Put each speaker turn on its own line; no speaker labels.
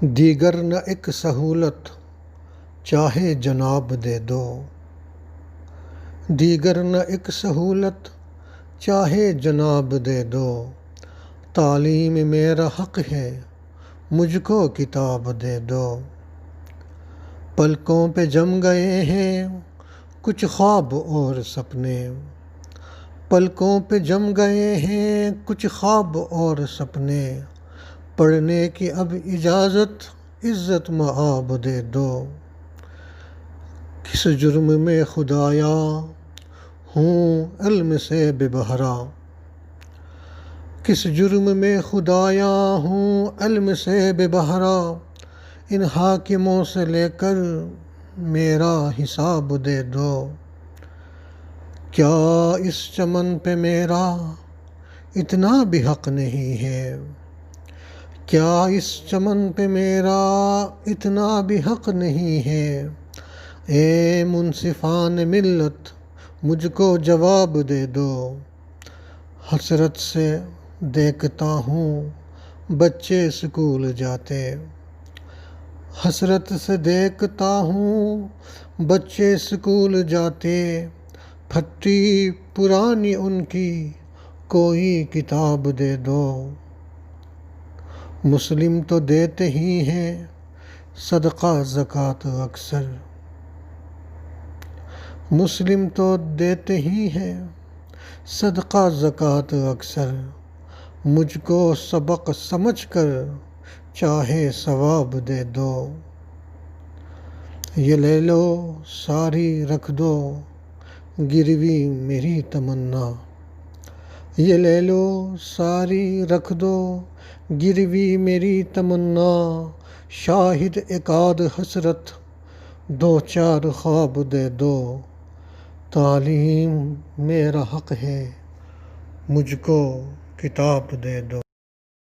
دیگر نہ ایک سہولت چاہے جناب دے دو، دیگر نہ ایک سہولت چاہے جناب دے دو، تعلیم میرا حق ہے مجھ کو کتاب دے دو۔ پلکوں پہ جم گئے ہیں کچھ خواب اور سپنے، پلکوں پہ جم گئے ہیں کچھ خواب اور سپنے، پڑھنے کی اب اجازت عزت مآب دے دو۔ کس جرم میں خدایا ہوں علم سے بے بہرا، کس جرم میں خدایا ہوں علم سے بے بہرا، ان حاکموں سے لے کر میرا حساب دے دو۔ کیا اس چمن پہ میرا اتنا بھی حق نہیں ہے، کیا اس چمن پہ میرا اتنا بھی حق نہیں ہے، اے منصفان ملت مجھ کو جواب دے دو۔ حسرت سے دیکھتا ہوں بچے اسکول جاتے، حسرت سے دیکھتا ہوں بچے اسکول جاتے، پھٹی پرانی ان کی کوئی کتاب دے دو۔ مسلم تو دیتے ہی ہیں صدقہ زکوٰۃ اکثر، مسلم تو دیتے ہی ہیں صدقہ زکوٰۃ اکثر، مجھ کو سبق سمجھ کر چاہے ثواب دے دو۔ یہ لے لو ساری رکھ دو گروی میری تمنا، یہ لے لو ساری رکھ دو گروی میری تمنا، شاہد ایک آدھ حسرت دو چار خواب دے دو۔ تعلیم میرا حق ہے مجھ کو کتاب دے دو۔